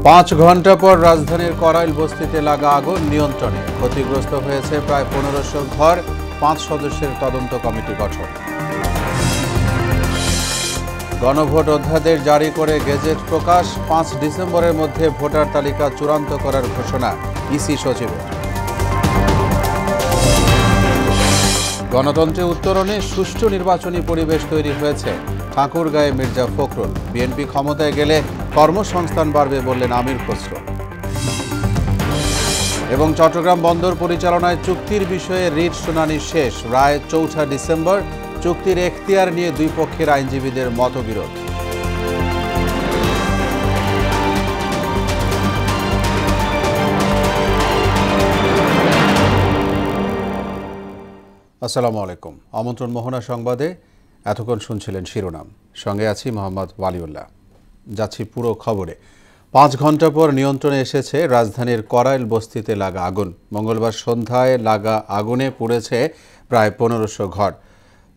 5 ঘন্টা পর রাজধানীর করাইল বস্তিতে লাগা আগুন নিয়ন্ত্রণে। ক্ষতিগ্রস্ত হয়েছে প্রায় 1500 ঘর। 5 সদস্যের তদন্ত কমিটি গঠন। গণভোট অধ্যাদেশ জারি করে গেজেট প্রকাশ। 5 ডিসেম্বরের মধ্যে ভোটার তালিকা চূড়ান্ত করার ঘোষণা ইসি সচিবের। গণতন্ত্রে উত্তরণে সুষ্ঠু নির্বাচনী পরিবেশ তৈরি হয়েছে। ঠাকুরগাঁয়ে মির্জা ফখরুল। বিএনপি ক্ষমতায় গেলে কর্মসংস্থান বাড়বে বললেন আমির খসরু। এবং চট্টগ্রাম বন্দর পরিচালনায় চুক্তির বিষয়ে রিট শুনানি শেষ। রায় 4 ডিসেম্বর। চুক্তির এখতিয়ার নিয়ে দুই পক্ষের আইনজীবীদের মতবিরোধ। আসসালামু আলাইকুম। আমন্ত্রণ মোহনা সংবাদে এতক্ষণ শুনছিলেন শিরোনাম, সঙ্গে আছি মোহাম্মদ ওয়ালিউল্লাহ। যাচ্ছি পুরো খবরে। 5 ঘন্টা পর নিয়ন্ত্রণে এসেছে রাজধানীর করাইল বস্তিতে লাগা আগুন। মঙ্গলবার সন্ধ্যায় লাগা আগুনে পুড়েছে প্রায় 1500 ঘর।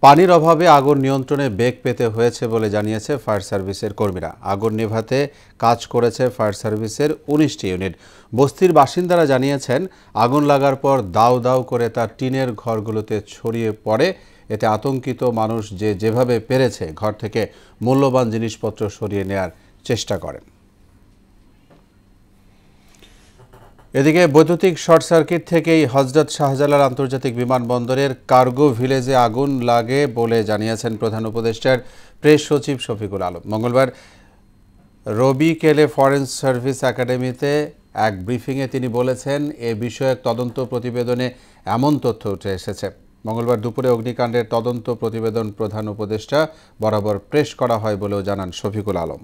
পানির অভাবে আগুন নিয়ন্ত্রণে বেগ পেতে হয়েছে বলে জানিয়েছে ফায়ার সার্ভিসের কর্মীরা। আগুন নেভাতে কাজ করেছে ফায়ার সার্ভিসের 19টি ইউনিট। বস্তির বাসিন্দারা জানিয়েছেন, আগুন লাগার পর দাউ দাউ করে তার টিনের ঘরগুলোতে ছড়িয়ে পড়ে। এতে আতঙ্কিত মানুষ যেভাবে পেরেছে ঘর থেকে মূল্যবান জিনিসপত্র সরিয়ে নেয়ার চেষ্টা করেন। এদিকে বৈদ্যুতিক শর্ট সার্কিট থেকেই হযরত শাহজালাল আন্তর্জাতিক বিমানবন্দরের কার্গো ভিলেজে আগুন লাগে বলে জানিয়েছেন প্রধান উপদেষ্টার প্রেস সচিব শফিকুল আলম। মঙ্গলবার রবিকেলে ফরেন সার্ভিস একাডেমিতে এক ব্রিফিংয়ে তিনি বলেছেন, এ বিষয়ক তদন্ত প্রতিবেদনে এমন তথ্য উঠে এসেছে। মঙ্গলবার দুপুরে অগ্নিকাণ্ডের তদন্ত প্রতিবেদন প্রধান উপদেষ্টা বরাবর পেশ করা হয় বলেও জানান শফিকুল আলম।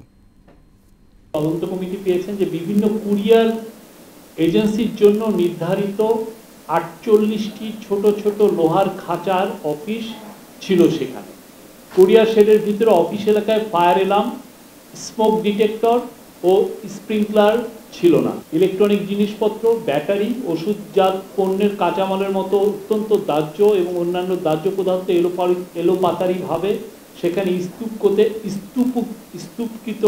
তদন্ত কমিটি পেয়েছেন যে বিভিন্ন কুরিয়ার এজেন্সির জন্য নির্ধারিত 48টি ছোট ছোট লোহার খাঁচার অফিস ছিল সেখানে। কুরিয়ার শেডের ভিতরে অফিস এলাকায় ফায়ার অ্যালার্ম, স্মোক ডিটেক্টর ও স্প্রিংকলার ছিল না। ইলেকট্রনিক জিনিসপত্র, ব্যাটারি, ওষুধজাত পণ্যের কাঁচামালের মতো অত্যন্ত দাহ্য এবং অন্যান্য দাহ্য পদার্থ এলোপাতারিভাবে সেখানে স্তূপকৃত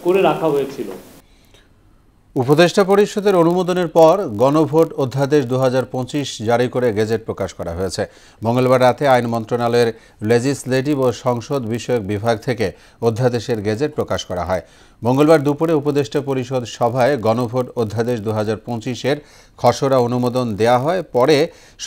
করে রাখা হয়েছিল। উপদেষ্টা পরিষদের অনুমোদনের পর গণভোট অধ্যাদেশ 2025 জারি করে গেজেট প্রকাশ করা হয়েছে। মঙ্গলবার রাতে আইন মন্ত্রণালয়ের লেজিসলেটিভ ও সংসদ বিষয়ক বিভাগ থেকে অধ্যাদেশের গেজেট প্রকাশ করা হয়। মঙ্গলবার দুপুরে উপদেষ্টা পরিষদ সভায় গণভোট অধ্যাদেশ 2025-এর খসড়া অনুমোদন দেয়া হয়। পরে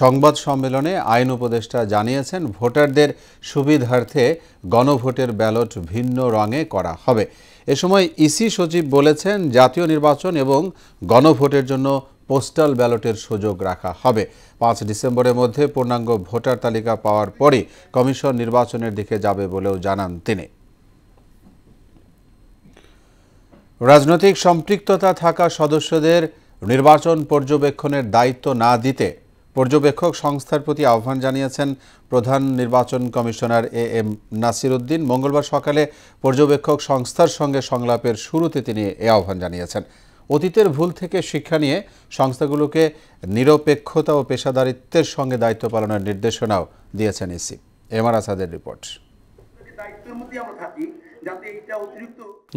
সংবাদ সম্মেলনে আইন উপদেষ্টা জানিয়েছেন, ভোটারদের সুবিধার্থে গণভোটের ব্যালট ভিন্ন রঙে করা হবে। এ সময় ইসি সচিব বলেছেন, জাতীয় নির্বাচন এবং গণভোটের জন্য পোস্টাল ব্যালটের সুযোগ রাখা হবে। 5 ডিসেম্বরের মধ্যে পূর্ণাঙ্গ ভোটার তালিকা পাওয়ার পরই কমিশন নির্বাচনের দিকে যাবে বলেও জানান তিনি। রাজনৈতিক সম্পৃক্ততা থাকা সদস্যদের নির্বাচন পর্যবেক্ষণের দায়িত্ব না দিতে পর্যবেক্ষক সংস্থার প্রতি আহ্বান জানিয়েছেন প্রধান নির্বাচন কমিশনার এম নাসির উদ্দিন। মঙ্গলবার সকালে পর্যবেক্ষক সংস্থার সঙ্গে সংলাপের শুরুতে তিনি এ আহ্বান জানিয়েছেন। অতীতের ভুল থেকে শিক্ষা নিয়ে সংস্থাগুলোকে নিরপেক্ষতা ও পেশাদারিত্বের সঙ্গে দায়িত্ব পালনের নির্দেশনাও দিয়েছেন ইসি। এমআর আসাদের রিপোর্ট।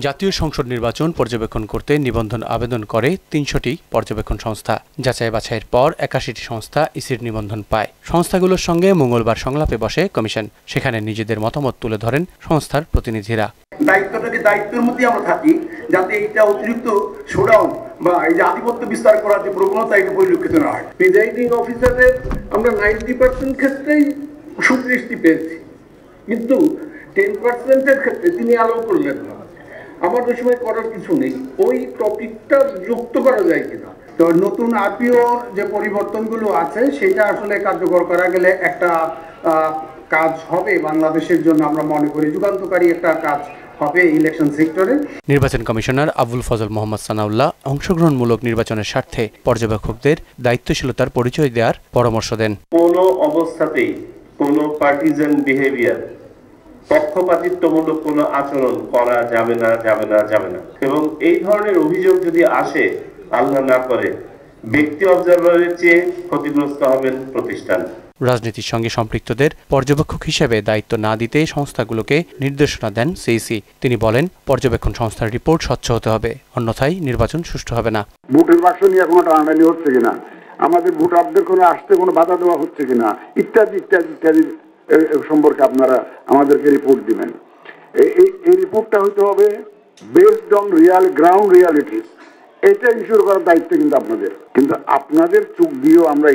জাতীয় সংসদ নির্বাচন পর্যবেক্ষণ করতে নিবন্ধন আবেদন করে 300টি পর্যবেক্ষণ সংস্থা। যাচাই বাছাইয়ের পর 81টি সংস্থা ইসির নিবন্ধন পায়। সংস্থাগুলোর সঙ্গে মঙ্গলবার সংলাপে বসে কমিশন। সেখানে নিজেদের মতামত তুলে ধরেন সংস্থার প্রতিনিধিরা। দায়িত্বটাকে দায়িত্বের মধ্যে আমরা থাকি, যাতে এটা অতিরিক্ত শোডাউন বা এই যে আধিপত্য বিস্তার করার যে প্রবণতা এটা পরিলক্ষিত না হয়। প্রিজাইডিং অফিসারের আমরা 90% ক্ষেত্রেই সুদৃষ্টি পেয়েছি, কিন্তু 10%-এর ক্ষেত্রে তিনি অ্যালাউ করলেন না। আমার ওই সময় করার কিছু নেই, ওই টপিকটা যুক্ত করা যায় কিনা। তো নতুন আরপিওর যে পরিবর্তনগুলো আছে সেটা আসলে কার্যকর করা গেলে একটা কাজ হবে বাংলাদেশের জন্য, আমরা মনে করি যুগান্তকারী একটা কাজ হবে ইলেকশন সেক্টরে। নির্বাচন কমিশনার আবুল ফজল মোহাম্মদ সানাউল্লাহ অংশগ্রহণমূলক নির্বাচনের স্বার্থে পর্যবেক্ষকদের দায়িত্বশীলতার পরিচয় দেওয়ার পরামর্শ দেন। কোনো অবস্থাতেই কোনো পার্টিজান বিহেভিয়ার, পক্ষপাতিত্বমূলক কোনো আচরণ করা যাবে না। এবং এই ধরনের অভিযোগ যদি আসে, আল্লাহ না করে, ব্যক্তি অবজারভারের চেয়ে ক্ষতিগ্রস্ত হবেন প্রতিষ্ঠান। রাজনীতির সঙ্গে সম্পৃক্তদের পর্যবেক্ষক হিসেবে দায়িত্ব না দিতে সংস্থাগুলোকে নির্দেশনা দেন সিইসি। তিনি বলেন, পর্যবেক্ষণ সংস্থার রিপোর্ট স্বচ্ছ হতে হবে, অন্যথায় নির্বাচন সুষ্ঠু হবে না। ভোটের বাক্স নিয়ে কোনো টানাটানি হচ্ছে কিনা, আমাদের ভোটারদের কোনো আসতে কোনো বাধা দেওয়া হচ্ছে কিনা, ইত্যাদি ইত্যাদি ইত্যাদি সম্পর্কে আপনারা আমাদেরকে রিপোর্ট দিবেন। এই রিপোর্টটা হইতে হবে বেসড অন গ্রাউন্ড রিয়ালিটিস। এটা ইনশিওর করার দায়িত্ব কিন্তু আপনাদের, কিন্তু আপনাদের চোখ দিয়েও আমরা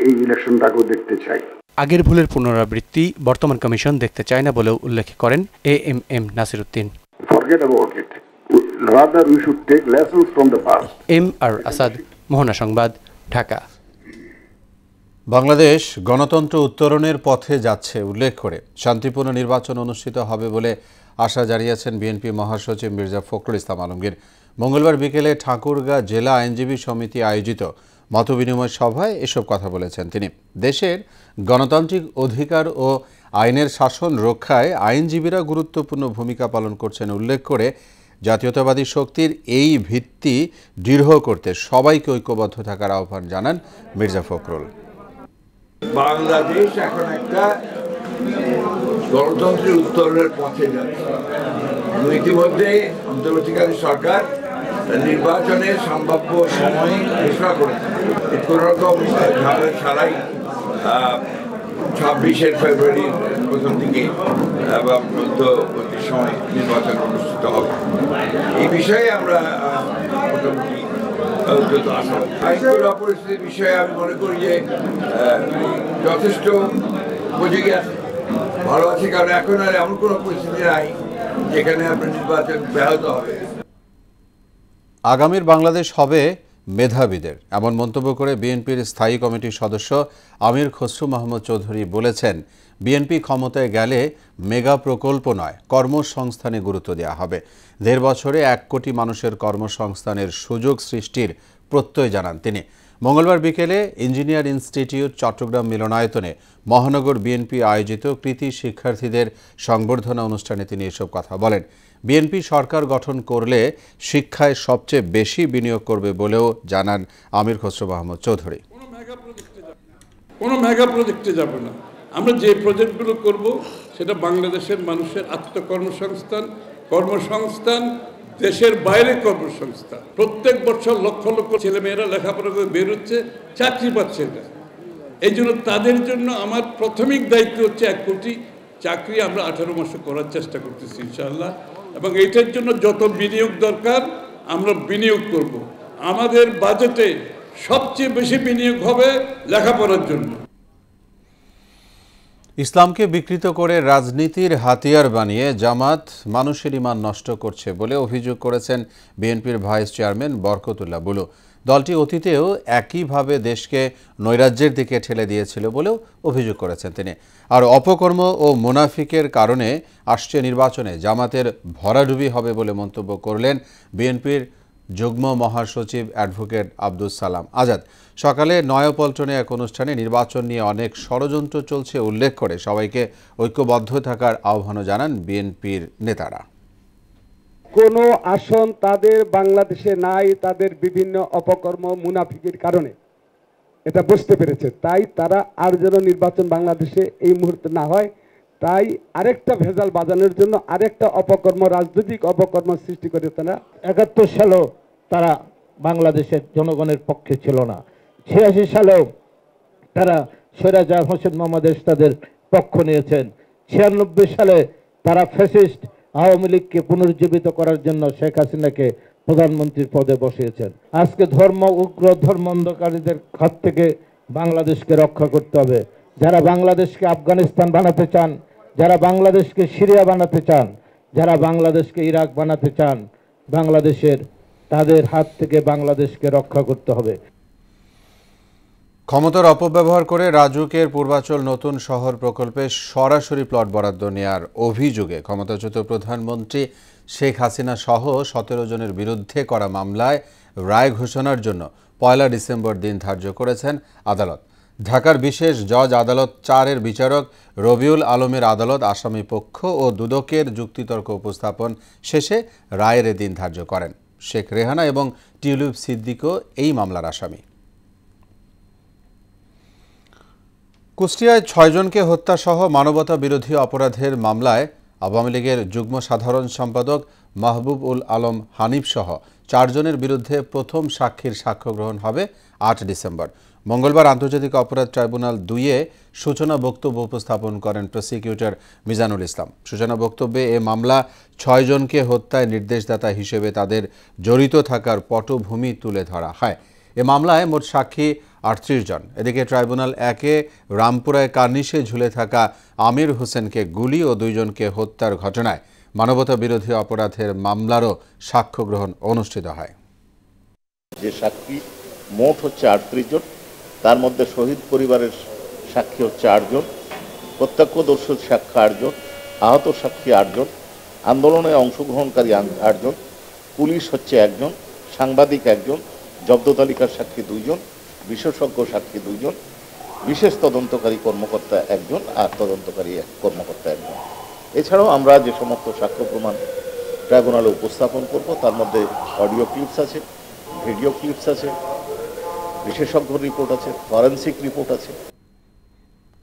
এই ইলেকশনটাকেও দেখতে চাই। আগের ভুলের পুনরাবৃত্তি বর্তমান কমিশন দেখতে চায় না বলেও উল্লেখ করেন AMM Nasiruddin. Forget about it. Rather we should take lessons from the past. আর আসাদ, মোহনা সংবাদ, ঢাকা। বাংলাদেশ গণতন্ত্র উত্তরণের পথে যাচ্ছে উল্লেখ করে শান্তিপূর্ণ নির্বাচন অনুষ্ঠিত হবে বলে আশা জানিয়েছেন বিএনপি মহাসচিব মির্জা ফখরুল ইসলাম আলমগীর। মঙ্গলবার বিকেলে ঠাকুরগাঁ জেলা আইনজীবী সমিতি আয়োজিত মতবিনিময় সভায় এসব কথা বলেছেন তিনি। দেশের গণতান্ত্রিক অধিকার ও আইনের শাসন রক্ষায় আইনজীবীরা গুরুত্বপূর্ণ ভূমিকা পালন করছেন উল্লেখ করে জাতীয়তাবাদী শক্তির এই ভিত্তি দৃঢ় করতে সবাইকে ঐক্যবদ্ধ থাকার আহ্বান জানান মির্জা ফখরুল। বাংলাদেশ এখন একটা গণতন্ত্রের উত্তরণের পথে যাচ্ছে। ইতিমধ্যে অন্তর্বর্তীকালীন সরকার নির্বাচনের সম্ভাব্য সময় ঘোষণা করেছে। কোন রকম ঝামেলা ছাড়াই 26 ফেব্রুয়ারির প্রথম দিকে বা মধ্যবর্তী সময় নির্বাচন অনুষ্ঠিত হবে। এই বিষয়ে আমরা মোটামুটি আইনশৃঙ্খলা পরিস্থিতির বিষয়ে আমি মনে করি যে যথেষ্ট উপযোগী আছে, ভালো আছে, কারণ এখন আর এমন কোনো পরিস্থিতি নাই যেখানে আপনার নির্বাচন ব্যাহত হবে। আগামীর বাংলাদেশ হবে মেধাবীদের, এমন মন্তব্য করে বিএনপির স্থায়ী কমিটির সদস্য আমির খসরু মাহমুদ চৌধুরী বলেছেন, বিএনপি ক্ষমতায় গেলে মেগা প্রকল্প নয়, কর্মসংস্থানে গুরুত্ব দেওয়া হবে। 1.5 বছরে 1 কোটি মানুষের কর্মসংস্থানের সুযোগ সৃষ্টির প্রত্যয় জানান তিনি। মঙ্গলবার বিকেলে ইঞ্জিনিয়ার ইনস্টিটিউট চট্টগ্রাম মিলনায়তনে মহানগর বিএনপি আয়োজিত কৃতি শিক্ষার্থীদের সংবর্ধনা অনুষ্ঠানে তিনি এসব কথা বলেন। বিএনপি সরকার গঠন করলে শিক্ষায় সবচেয়ে বেশি বিনিয়োগ করবে বলেও জানান আমির খসরু মাহমুদ চৌধুরী। কোনো মেগা প্রজেক্টে যাব না, আমরা যে প্রজেক্টগুলো করব সেটা বাংলাদেশের মানুষের কর্মসংস্থান, দেশের বাইরে কর্মসংস্থান। প্রত্যেক বছর লক্ষ লক্ষ ছেলেমেয়েরা লেখাপড়া করে বেরোচ্ছে, চাকরি পাচ্ছে না। এই জন্য তাদের জন্য আমার প্রাথমিক দায়িত্ব হচ্ছে 1 কোটি চাকরি আমরা 18 মাসে করার চেষ্টা করতেছি ইনশাআল্লাহ, এবং এটার জন্য যত বিনিয়োগ দরকার আমরা বিনিয়োগ করব। আমাদের বাজেটে সবচেয়ে বেশি বিনিয়োগ হবে লেখাপড়ার জন্য। ইসলামকে বিকৃত করে রাজনীতির হাতিয়ার বানিয়ে জামাত মানুষের ঈমান নষ্ট করছে বলে অভিযোগ করেছেন বিএনপির ভাইস চেয়ারম্যান বরকতুল্লাহ বুলু। দলটি অতীতেও একইভাবে দেশকে নৈরাজ্যের দিকে ঠেলে দিয়েছিল বলেও অভিযোগ করেছেন তিনি। আর অপকর্ম ও মুনাফিকের কারণে আসছে নির্বাচনে জামাতের ভরাডুবি হবে বলে মন্তব্য করলেন বিএনপির যুগ্ম মহাসচিব অ্যাডভোকেট আব্দুস সালাম আজাদ। সকালে নয়াপল্টনে এক অনুষ্ঠানে নির্বাচন নিয়ে অনেক ষড়যন্ত্র চলছে উল্লেখ করে সবাইকে ঐক্যবদ্ধ থাকার আহ্বানও জানান বিএনপির নেতারা। কোনো আসন তাদের বাংলাদেশে নাই, তাদের বিভিন্ন অপকর্ম মুনাফিকের কারণে এটা বুঝতে পেরেছে। তাই তারা আর যেন নির্বাচন বাংলাদেশে এই মুহূর্তে না হয়, তাই আরেকটা ভেজাল বাজানোর জন্য আরেকটা অপকর্ম, রাজনৈতিক অপকর্ম সৃষ্টি করে তারা 71 সালেও তারা বাংলাদেশের জনগণের পক্ষে ছিল না। 86 সালেও তারা স্বৈরাচার হোসেন মোহাম্মদ এরশাদের পক্ষ নিয়েছেন। 96 সালে তারা ফ্যাসিস্ট আওয়ামী লীগকে পুনরুজ্জীবিত করার জন্য শেখ হাসিনাকে প্রধানমন্ত্রীর পদে বসিয়েছেন। আজকে উগ্র ধর্ম অন্ধকারীদের হাত থেকে বাংলাদেশকে রক্ষা করতে হবে। যারা বাংলাদেশকে আফগানিস্তান বানাতে চান, যারা বাংলাদেশকে সিরিয়া বানাতে চান, যারা বাংলাদেশকে ইরাক বানাতে চান, তাদের হাত থেকে বাংলাদেশকে রক্ষা করতে হবে। ক্ষমতার অপব্যবহার করে রাজুকের পূর্বাচল নতুন শহর প্রকল্পে সরাসরি প্লট বরাদ্দ নেয়ার অভিযোগে ক্ষমতাচ্যুত প্রধানমন্ত্রী শেখ হাসিনা সহ 17 জনের বিরুদ্ধে করা মামলায় রায় ঘোষণার জন্য 1 ডিসেম্বর দিন ধার্য করেছেন আদালত। ঢাকার বিশেষ জজ আদালত 4-এর বিচারক রবিউল আলমের আদালত আসামি পক্ষ ও দুদকের যুক্তিতর্ক উপস্থাপন শেষে রায়ের দিন ধার্য করেন। শেখ রেহানা এবং টিউলিপ সিদ্দিকও এই মামলার আসামি। কুষ্টিয়ায় ৬ জনকে হত্যাসহ মানবতা বিরোধী অপরাধের মামলায় আওয়ামী লীগের যুগ্ম সাধারণ সম্পাদক মাহবুব উল আলম হানিফ সহ ৪ জনের বিরুদ্ধে প্রথম সাক্ষীর সাক্ষ্য গ্রহণ হবে ৮ ডিসেম্বর। মঙ্গলবার আন্তর্জাতিক অপরাধ ট্রাইব্যুনাল ২-এ সূচনা বক্তব্য উপস্থাপন করেন প্রসিকিউটর মিজানুল ইসলাম। সূচনা বক্তব্যে এ মামলা ৬ জনকে হত্যায় নির্দেশদাতা হিসেবে তাদের জড়িত থাকার পটভূমি তুলে ধরা হয়। এ মামলায় মোট সাক্ষী ৩৮ জন। এদিকে ট্রাইব্যুনাল ১-এ রামপুরায় কার্নিশে ঝুলে থাকা আমির হোসেনকে গুলি ও ২ জনকে হত্যার ঘটনায় মানবতা বিরোধী অপরাধের মামলারও সাক্ষ্য গ্রহণ অনুষ্ঠিত হয়। যে সাক্ষী মোট হচ্ছে ৩৮ জন, তার মধ্যে শহীদ পরিবারের সাক্ষী হচ্ছে ৮ জন, প্রত্যক্ষদর্শী সাক্ষী ৮ জন, আহত সাক্ষী ৮ জন, আন্দোলনে অংশগ্রহণকারী ৮ জন, পুলিশ হচ্ছে ১ জন, সাংবাদিক ১ জন, জব্দ তালিকার সাক্ষী ২ জন, বিশেষজ্ঞ সাক্ষী ২ জন, বিশেষ তদন্তকারী কর্মকর্তা ১ জন আর তদন্তকারী কর্মকর্তা ১ জন। এছাড়াও আমরা যে সমস্ত সাক্ষ্য প্রমাণ ট্রাইব্যুনালে উপস্থাপন করব তার মধ্যে অডিও ক্লিপস আছে, ভিডিও ক্লিপস আছে, বিশেষজ্ঞ রিপোর্ট আছে, ফরেনসিক রিপোর্ট আছে।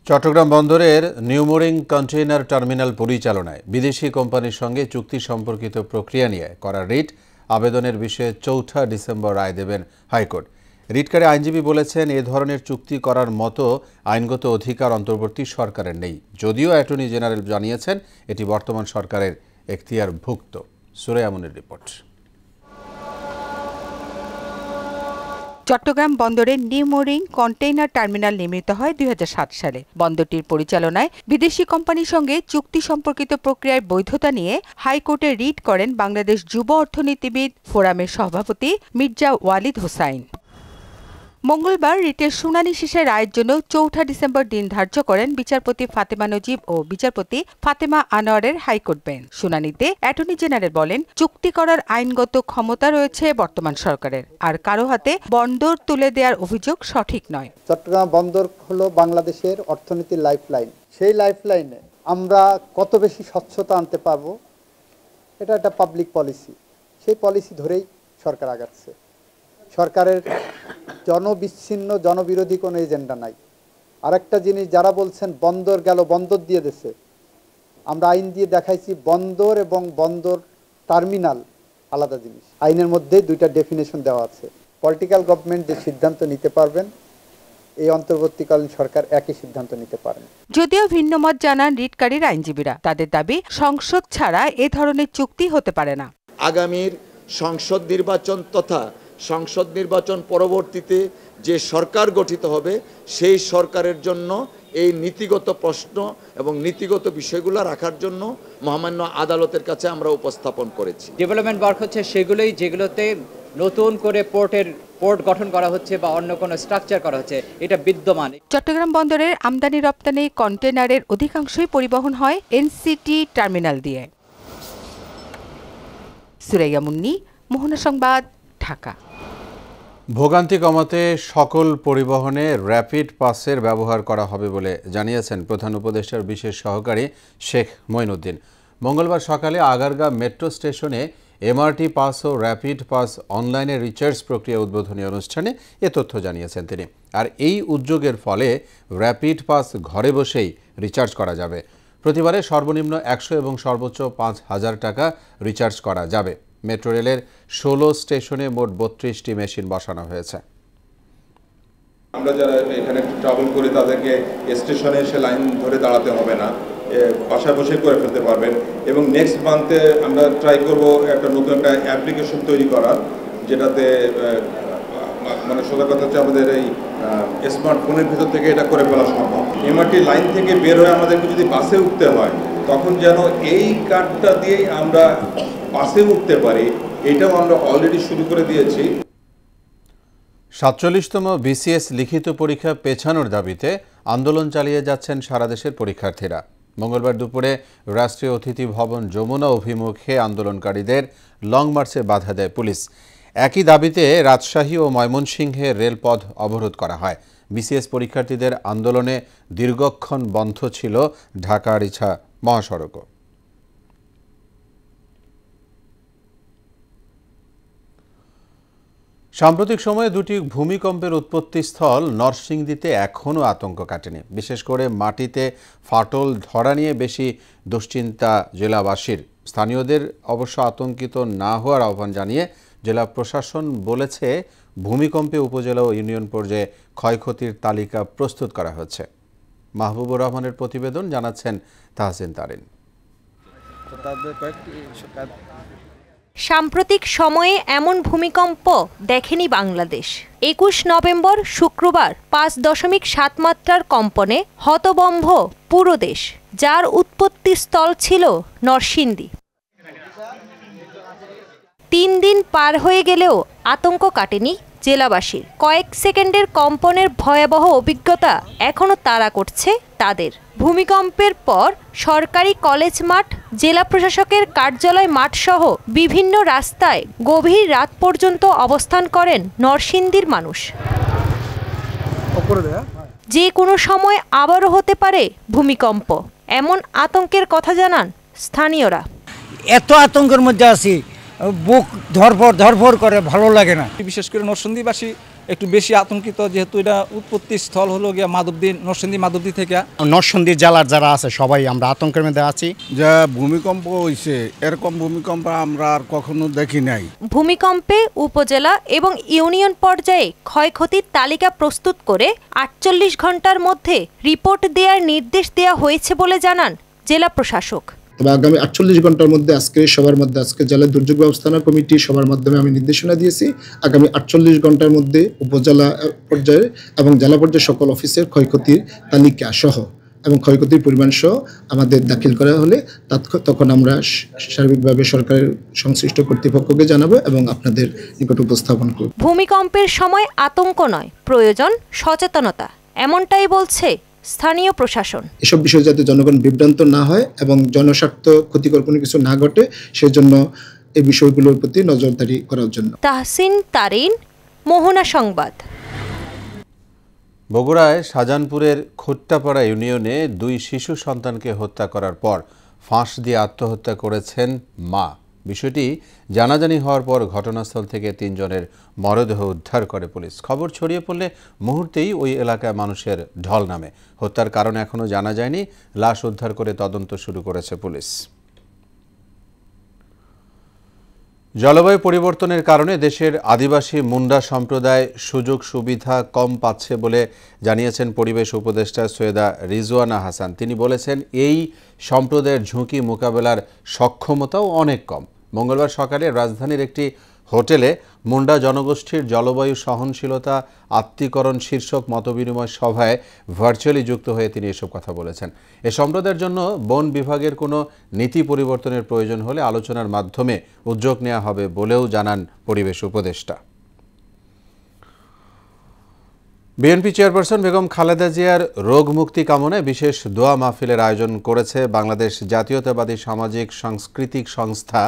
চট্টগ্রাম বন্দরের নিউমোরিং কন্টেইনার টার্মিনাল পরিচালনায় বিদেশি কোম্পানির সঙ্গে চুক্তি সম্পর্কিত প্রক্রিয়া নিয়ে করা রিট আবেদনের বিষয়ে ৪ ডিসেম্বর রায় দেবেন হাইকোর্ট। রিটকারী আইনজীবী বলেছেন, এ ধরনের চুক্তি করার মতো আইনগত অধিকার অন্তর্বর্তী সরকারের নেই। যদিও অ্যাটর্নি জেনারেল জানিয়েছেন এটি বর্তমান সরকারের এখতিয়ারভুক্ত। সুরাইয়া মুনির রিপোর্ট। চট্টগ্রাম বন্দরে নিউমোরিং কন্টেইনার টার্মিনাল নির্মিত হয় ২০০৭ সালে। বন্দরটির পরিচালনায় বিদেশি কোম্পানির সঙ্গে চুক্তি সম্পর্কিত প্রক্রিয়ার বৈধতা নিয়ে হাইকোর্টে রিট করেন বাংলাদেশ যুব অর্থনীতিবিদ ফোরামের সভাপতি মির্জা ওয়ালিদ হোসাইন। মঙ্গলবার রিটের শুনানি শেষে রায়ের জন্য ৪ ডিসেম্বর দিন ধার্য করেন বিচারপতি ফাতেমা নজিব ও বিচারপতি ফাতেমা আনোয়ারের হাইকোর্ট বেঞ্চ। শুনানিতে অ্যাটর্নি জেনারেল বলেন, চুক্তি করার আইনগত ক্ষমতা রয়েছে বর্তমান সরকারের, আর কারো হাতে বন্দর তুলে দেওয়ার অভিযোগ সঠিক নয়। চট্টগ্রাম বন্দর হলো বাংলাদেশের অর্থনীতির লাইফলাইন। সেই লাইফলাইনে আমরা কত বেশি স্বচ্ছতা আনতে পারবো, এটা একটা পাবলিক পলিসি। সেই পলিসি ধরেই সরকার আগাচ্ছে। সরকারের জনবিচ্ছিন্ন জনবিরোধী কোনো এজেন্ডা নাই। আরেকটা জিনিস, যারা বলছেন বন্দর গেল বন্দর দিয়ে দেশে, আমরা আইন দিয়ে দেখাইছি বন্দর এবং বন্দর টার্মিনাল আলাদা জিনিস। আইনের মধ্যে দুইটা ডেফিনেশন দেওয়া আছে। পলিটিক্যাল গভর্নমেন্ট যে সিদ্ধান্ত নিতে পারবেন, এই অন্তর্বর্তীকালীন সরকার একই সিদ্ধান্ত নিতে পারেন। যদিও ভিন্ন মত জানান রিটকারীর আইনজীবীরা। তাদের দাবি, সংসদ ছাড়া এ ধরনের চুক্তি হতে পারে না। আগামীর সংসদ নির্বাচন তথা সংসদ নির্বাচন পরবর্তীতে যে সরকার গঠিত হবে, সেই সরকারের জন্য এই নীতিগত প্রশ্ন এবং নীতিগত বিষয়গুলো রাখার জন্য মহামান্য আদালতের কাছে আমরা উপস্থাপন করেছি। ডেভেলপমেন্ট ওয়ার্ক হচ্ছে সেগুলোই যেগুলোতে নতুন করে পোর্ট গঠন করা হচ্ছে বা অন্য কোনো স্ট্রাকচার করা হচ্ছে, এটা বিদ্যমান। চট্টগ্রাম বন্দরের আমদানি রপ্তানি কন্টেনারের অধিকাংশই পরিবহন হয় এনসিটি টার্মিনাল দিয়ে। সুরাইয়া মুন্নি, মোহনা সংবাদ, ঢাকা। ভোগান্তি কমাতে সকল পরিবহনে র্যাপিড পাসের ব্যবহার করা হবে বলে জানিয়েছেন প্রধান উপদেষ্টার বিশেষ সহকারী শেখ মঈনুদ্দিন। মঙ্গলবার সকালে আগারগাঁ মেট্রো স্টেশনে এমআরটি পাস ও র্যাপিড পাস অনলাইনে রিচার্জ প্রক্রিয়া উদ্বোধনী অনুষ্ঠানে এ তথ্য জানিয়েছেন তিনি। আর এই উদ্যোগের ফলে র্যাপিড পাস ঘরে বসেই রিচার্জ করা যাবে। প্রতিবারে সর্বনিম্ন ১০০ এবং সর্বোচ্চ ৫,০০০ টাকা রিচার্জ করা যাবে। মেট্রো রেলের ১৬ স্টেশনে মোট ৩২টি মেশিন বসানো হয়েছে। আমরা যারা এখানে ট্রাভেল করি তাদেরকে স্টেশনে এসে লাইন ধরে দাঁড়াতে হবে না, বাসায় বসে করে ফেলতে পারবেন। এবং নেক্সট মান্থে আমরা ট্রাই করব একটা নতুন একটা অ্যাপ্লিকেশন তৈরি করার, যেটাতে মানে সোজা কথা হচ্ছে আমাদের এই স্মার্টফোনের ভিতর থেকে এটা করে ফেলা সম্ভব। এমআরটি লাইন থেকে বের হয়ে আমাদেরকে যদি বাসে উঠতে হয়, তখন যেন এই কার্ডটা দিয়েই আমরা বাসে উঠতে পারি, এটাও আমরা অলরেডি শুরু করে দিয়েছি। ৪৭তম বিসিএস লিখিত পরীক্ষা পেছানোর দাবিতে আন্দোলন চালিয়ে যাচ্ছেন সারা দেশের পরীক্ষার্থীরা। মঙ্গলবার দুপুরে রাষ্ট্রীয় অতিথি ভবন যমুনা অভিমুখে আন্দোলনকারীদের লং মার্চে বাধা দেয় পুলিশ। একই দাবিতে রাজশাহী ও ময়মনসিংহে রেলপথ অবরোধ করা হয়। বিসিএস পরীক্ষার্থীদের আন্দোলনে দীর্ঘক্ষণ বন্ধ ছিল ঢাকা-আরিচা মহাসড়কও। সাম্প্রতিক সময়ে দুটি ভূমিকম্পের উৎপত্তিস্থল নরসিংদীতে এখনও আতঙ্ক কাটেনি। বিশেষ করে মাটিতে ফাটল ধরা নিয়ে বেশি দুশ্চিন্তা জেলাবাসীর। স্থানীয়দের অবশ্য আতঙ্কিত না হওয়ার আহ্বান জানিয়ে জেলা প্রশাসন বলেছে, ভূমিকম্পে উপজেলা ও ইউনিয়ন পর্যায়ে ক্ষয়ক্ষতির তালিকা প্রস্তুত করা হচ্ছে। মাহবুবুর রহমানের প্রতিবেদন, জানাচ্ছেন তাহসিন তারিন। সাম্প্রতিক সময়ে এমন ভূমিকম্প দেখেনি বাংলাদেশ। 21 নভেম্বর শুক্রবার 5.7 মাত্রার কম্পনে হতবম্ব পুরো দেশ, যার উৎপত্তি স্থল ছিল নরসিংদী। 3 দিন পার হয়ে গেলেও আতঙ্ক কাটেনি জেলাবাসীর। কয়েক সেকেন্ডের কম্পনের ভয়াবহ অভিজ্ঞতা এখনও তাড়া করছে তাদের। ভূমিকম্পের পর সরকারি কলেজ মাঠ, জেলা প্রশাসকের কার্যালয় মাঠ সহ বিভিন্ন রাস্তায় গভীর রাত পর্যন্ত অবস্থান করেন নরসিংদীর মানুষ। যে কোনো সময় আবারও হতে পারে ভূমিকম্প, এমন আতঙ্কের কথা জানান স্থানীয়রা। এত আতঙ্কের মধ্যে আছি, বুক ধরফর করে, ভালো লাগে না। বিশেষ করে নরসিংদীবাসী একটু বেশি আতঙ্কিত, যেহেতু এটা উৎপত্তি স্থল হলো গিয়া মাধবদী, নরসিংদী মাধবদী থেকে। নরসিংদী জেলার যারা আছে সবাই আমরা আতঙ্কের মধ্যে আছি। যে ভূমিকম্প হয়েছে, এরকম ভূমিকম্প আমরা আর কখনো দেখি নাই। ভূমিকম্পে উপজেলা এবং ইউনিয়ন পর্যায়ে ক্ষয়ক্ষতির তালিকা প্রস্তুত করে 48 ঘন্টার মধ্যে রিপোর্ট দেওয়ার নির্দেশ দেওয়া হয়েছে বলে জানান জেলা প্রশাসক। তবে আগামী 48 ঘন্টার মধ্যে আজকে জেলা দুর্যোগ ব্যবস্থাপনা কমিটি সবার মাধ্যমে আমি নির্দেশনা দিয়েছি। আগামী 48 ঘন্টার মধ্যে উপজেলা পর্যায়ে এবং জেলা পর্যায়ে সকল অফিসের ক্ষয়ক্ষতির তালিকা সহ এবং ক্ষয়ক্ষতির পরিমাণ সহ আমাদের দাখিল করা হলে তখন আমরা সার্বিকভাবে সরকারের সংশ্লিষ্ট কর্তৃপক্ষকে জানাবো এবং আপনাদের নিকট উপস্থাপন করব। ভূমিকম্পের সময় আতঙ্ক নয়, প্রয়োজন সচেতনতা, এমনটাই বলছে স্থানীয় প্রশাসন। এসব বিষয়ে যাতে জনগণ বিভ্রান্ত না হয় এবং জনস্বার্থ ক্ষতিকর কোনো কিছু না ঘটে, সেজন্য এই বিষয়গুলোর প্রতি নজরদারি করার জন্য। তাহসিন তারিন, মোহনা সংবাদ। বগুড়ায় শাহজাহানপুরের খোট্টাপাড়া ইউনিয়নে 2 শিশু সন্তানকে হত্যা করার পর ফাঁস দিয়ে আত্মহত্যা করেছেন মা। বিষয়টি জানাজানি হওয়ার পর ঘটনাস্থল থেকে 3 জনের মরদেহ উদ্ধার করে পুলিশ। খবর ছড়িয়ে পড়লে মুহূর্তেই ওই এলাকায় মানুষের ঢল নামে। হত্যার কারণ এখনও জানা যায়নি। লাশ উদ্ধার করে তদন্ত শুরু করেছে পুলিশ। জলবায়ু পরিবর্তনের কারণে দেশের আদিবাসী মুন্ডা সম্প্রদায় সুযোগ সুবিধা কম পাচ্ছে বলে জানিয়েছেন পরিবেশ উপদেষ্টা সৈয়দা রিজওয়ানা হাসান। তিনি বলেছেন, এই সম্প্রদায়ের ঝুঁকি মোকাবেলার সক্ষমতাও অনেক কম। মঙ্গলবার সকালে রাজধানীর একটি হোটেলে মুন্ডা জনগোষ্ঠীর জলবায়ু সহনশীলতা আত্মীকরণ শীর্ষক মতবিনিময় সভায় ভার্চুয়ালি যুক্ত হয়ে তিনি এসব কথা বলেছেন। এ সম্প্রদায়ের জন্য বন বিভাগের কোনো নীতি পরিবর্তনের প্রয়োজন হলে আলোচনার মাধ্যমে উদ্যোগ নেওয়া হবে বলেও জানান পরিবেশ উপদেষ্টা। বিএনপি চেয়ারপারসন বেগম খালেদা জিয়ার রোগ মুক্তি কামনায় বিশেষ দোয়া মাহফিলের আয়োজন করেছে বাংলাদেশ জাতীয়তাবাদী সামাজিক সাংস্কৃতিক সংস্থা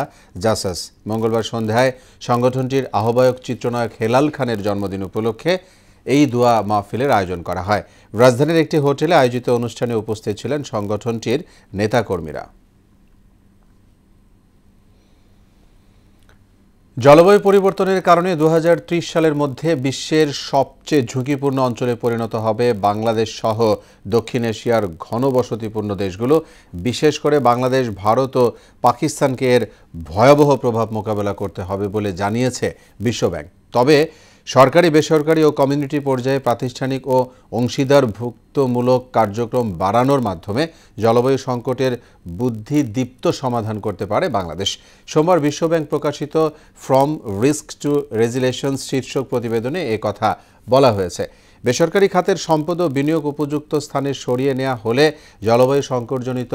জাসাস। মঙ্গলবার সন্ধ্যায় সংগঠনটির আহ্বায়ক চিত্রনায়ক হেলাল খানের জন্মদিন উপলক্ষে এই দোয়া মাহফিলের আয়োজন করা হয়। রাজধানীর একটি হোটেলে আয়োজিত অনুষ্ঠানে উপস্থিত ছিলেন সংগঠনটির নেতাকর্মীরা। জলবায়ু পরিবর্তনের কারণে 2030 সালের মধ্যে বিশ্বের সবচেয়ে ঝুঁকিপূর্ণ অঞ্চলে পরিণত হবে বাংলাদেশ সহ দক্ষিণ এশিয়ার ঘনবসতিপূর্ণ দেশগুলো। বিশেষ করে বাংলাদেশ, ভারত ও পাকিস্তানকে এর ভয়াবহ প্রভাব মোকাবেলা করতে হবে বলে জানিয়েছে বিশ্বব্যাংক। তবে সরকারি, বেসরকারি ও কমিউনিটি পর্যায়ে প্রাতিষ্ঠানিক ও অংশীদারভুক্তমূলক কার্যক্রম বাড়ানোর মাধ্যমে জলবায়ু সংকটের বুদ্ধিদীপ্ত সমাধান করতে পারে বাংলাদেশ। সোমবার বিশ্বব্যাংক প্রকাশিত ফ্রম রিস্ক টু রেজিলিয়েন্স শীর্ষক প্রতিবেদনে এ কথা বলা হয়েছে। বেসরকারি খাতের সম্পদ ও বিনিয়োগ উপযুক্ত স্থানে সরিয়ে নেওয়া হলে জলবায়ু সংকটজনিত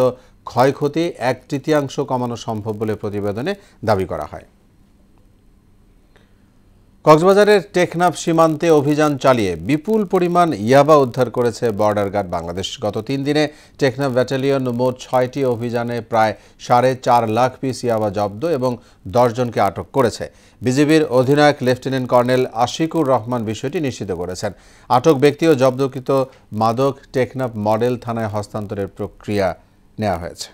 ক্ষয়ক্ষতি 1/3 কমানো সম্ভব বলে প্রতিবেদনে দাবি করা হয়। কক্সবাজারের টেকনাফ সীমান্তে অভিযান চালিয়ে বিপুল পরিমাণ ইয়াবা উদ্ধার করেছে বর্ডার গার্ড বাংলাদেশ। গত 3 দিনে টেকনাফ ব্যাটালিয়ন মোট 6টি অভিযানে প্রায় 4.5 লাখ পিস ইয়াবা জব্দ এবং 10 জনকে আটক করেছে। বিজিবির অধিনায়ক লেফটেন্যান্ট কর্নেল আশিকুর রহমান বিষয়টি নিশ্চিত করেছেন। আটক ব্যক্তি ও জব্দকৃত মাদক টেকনাফ মডেল থানায় হস্তান্তরের প্রক্রিয়া নেওয়া হয়েছে।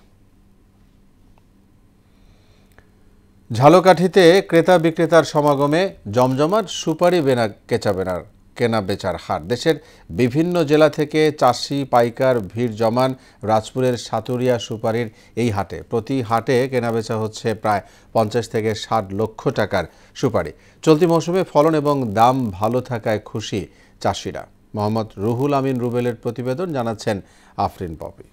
ঝালকাঠিতে ক্রেতা বিক্রেতার সমাগমে জমজমাট সুপারি কেনা বেচার হাট। দেশের বিভিন্ন জেলা থেকে চাষি পাইকার ভিড় জমান রাজপুরের সাতুরিয়া সুপারির এই হাটে। প্রতি হাটে কেনাবেচা হচ্ছে প্রায় 50 থেকে 60 লক্ষ টাকার সুপারি। চলতি মৌসুমে ফলন এবং দাম ভালো থাকায় খুশি চাষিরা। মোহাম্মদ রুহুল আমিন রুবেলের প্রতিবেদন, জানাচ্ছেন আফরিন পপি।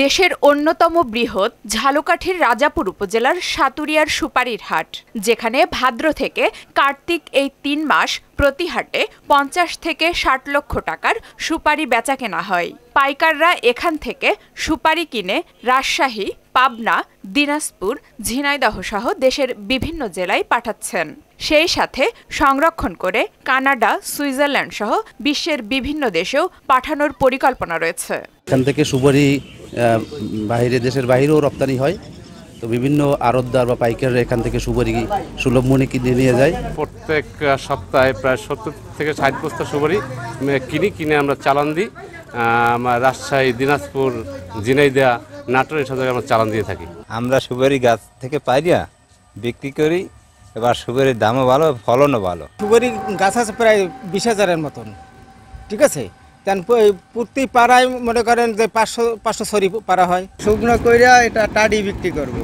দেশের অন্যতম বৃহৎ ঝালকাঠির রাজাপুর উপজেলার সাতুরিয়ার সুপারির হাট, যেখানে ভাদ্র থেকে কার্তিক এই 3 মাস প্রতি হাটে 50 থেকে 60 লক্ষ টাকার সুপারি বেচা কেনা হয়। পাইকাররা এখান থেকে সুপারি কিনে রাজশাহী, পাবনা, দিনাজপুর, ঝিনাইদহ সহ দেশের বিভিন্ন জেলায় পাঠাচ্ছেন। সেই সাথে সংরক্ষণ করে কানাডা, সুইজারল্যান্ড সহ বিশ্বের বিভিন্ন দেশেও পাঠানোর পরিকল্পনা রয়েছে। এখান থেকে সুপারি দেশের বাইরেও রপ্তানি হয়, তো বিভিন্ন আড়তদার বা পাইকাররা এখান থেকে সুপারি সুলভ মূল্যে কিনে নিয়ে যায়। প্রত্যেক সপ্তাহে প্রায় 70 থেকে 60 বস্তা সুপারি কিনে আমরা চালান দিই। রাজশাহী, দিনাজপুর, ঝিনাইদহ, নাটোর এসব জায়গায় আমরা চালান দিয়ে থাকি। আমরা সুপারি গাছ থেকে পাইয়া বিক্রি করি, এবার সুপারির দামও ভালো, ফলনও ভালো। সুপারি গাছ আছে প্রায় 20,000-এর মতন, ঠিক আছে। প্রতি পাড়ায় মনে করেন যে 500 সরি পাড়া হয়। শুকনো কইরা এটা টাডি বিক্রি করব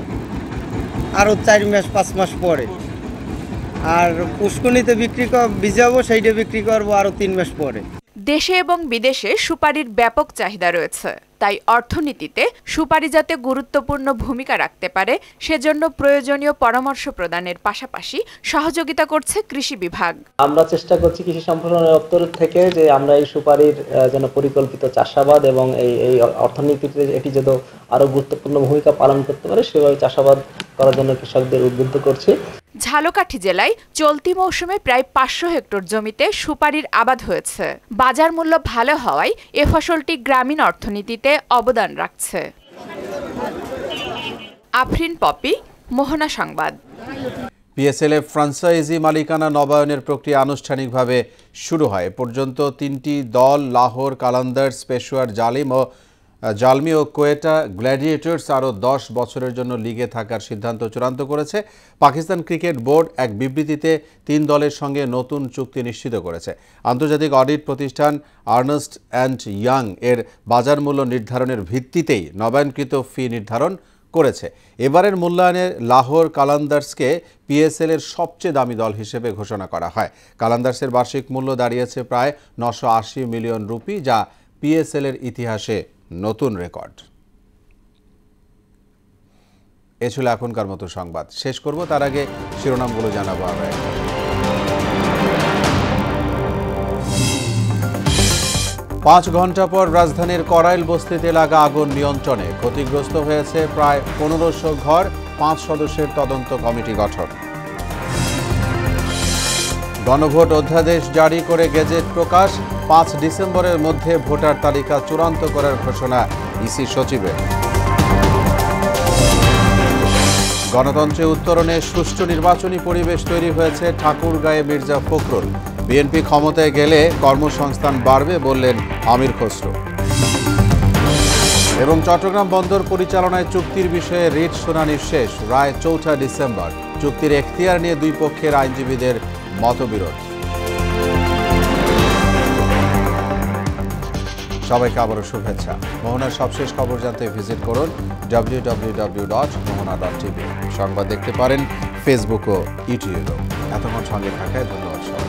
আরও 4 মাস 5 মাস পরে, আর পুষ্কুনিতে ভিজাবো, সেইটা বিক্রি করবো আরও 3 মাস পরে। দেশে এবং বিদেশে সুপারির ব্যাপক চাহিদা রয়েছে, তাই অর্থনীতিতে সুপারি যাতে গুরুত্বপূর্ণ ভূমিকা রাখতে পারে সেজন্য প্রয়োজনীয় পরামর্শ প্রদানের পাশাপাশি সহযোগিতা করছে কৃষি বিভাগ। আমরা চেষ্টা করছি কৃষি সম্প্রসারণ দপ্তর থেকে যে আমরা এই সুপারির যেন পরিকল্পিত চাষাবাদ এবং এই অর্থনীতিতে এটি যেন আরো গুরুত্বপূর্ণ ভূমিকা পালন করতে পারে সেভাবে চাষাবাদ করার জন্য কৃষকদের উদ্বুদ্ধ করছি। ঝালকাঠি জেলায় চলতি মৌসুমে প্রায় 500 হেক্টর জমিতে সুপারির আবাদ হয়েছে। বাজার মূল্য ভালো হওয়ায় এ ফসলটি গ্রামীণ অর্থনীতিতে অবদান রাখছে। আফরিন পপি, মোহনা সংবাদ। পিএসএলএ ফ্রাঞ্চাইজি মালিকানা নবায়নের প্রক্রিয়া আনুষ্ঠানিকভাবে শুরু হয়। পর্যন্ত 3টি দল লাহোর কালান্দার্স, পেশোয়ার জালমি ও কোয়েটা গ্ল্যাডিয়েটর্স আরও 10 বছরের জন্য লিগে থাকার সিদ্ধান্ত চূড়ান্ত করেছে। পাকিস্তান ক্রিকেট বোর্ড এক বিবৃতিতে 3 দলের সঙ্গে নতুন চুক্তি নিশ্চিত করেছে। আন্তর্জাতিক অডিট প্রতিষ্ঠান আর্নেস্ট অ্যান্ড ইয়াং এর বাজার মূল্য নির্ধারণের ভিত্তিতেই নবায়নকৃত ফি নির্ধারণ করেছে। এবারের মূল্যায়নে লাহোর কালান্দার্সকে পিএসএল এর সবচেয়ে দামি দল হিসেবে ঘোষণা করা হয়। কালান্দার্সের বার্ষিক মূল্য দাঁড়িয়েছে প্রায় 980 মিলিয়ন রুপি, যা পিএসএল এর ইতিহাসে নতুন রেকর্ড। এ ছিল এখনকার মতো সংবাদ। শেষ করব, তার আগে শিরোনামগুলো জানাবো আমরা। 5 ঘন্টা পর রাজধানীর করাইল বস্তিতে লাগা আগুন নিয়ন্ত্রণে। ক্ষতিগ্রস্ত হয়েছে প্রায় 1500 ঘর। 5 সদস্যের তদন্ত কমিটি গঠন। গণভোট অধ্যাদেশ জারি করে গেজেট প্রকাশ। 5 ডিসেম্বরের মধ্যে ভোটার তালিকা চূড়ান্ত করার ঘোষণা ইসি সচিবের। গণতন্ত্রে উত্তরণে সুষ্ঠু নির্বাচনী পরিবেশ তৈরি হয়েছে ঠাকুরগাঁয়ে মির্জা ফখরুল। বিএনপি ক্ষমতায় গেলে কর্মসংস্থান বাড়বে বললেন আমির খসরু। এবং চট্টগ্রাম বন্দর পরিচালনায় চুক্তির বিষয়ে রিট শুনানি শেষ। রায় 4 ডিসেম্বর। চুক্তির এখতিয়ার নিয়ে দুই পক্ষের আইনজীবীদের মতবিরোধ। সবাইকে আবারও শুভেচ্ছা। মোহনার সবশেষ খবর জানতে ভিজিট করুন www.mohana.tv। সংবাদ দেখতে পারেন ফেসবুক ও ইউটিউবেও। এতক্ষণ সঙ্গে থাকায় ধন্যবাদ সবাই।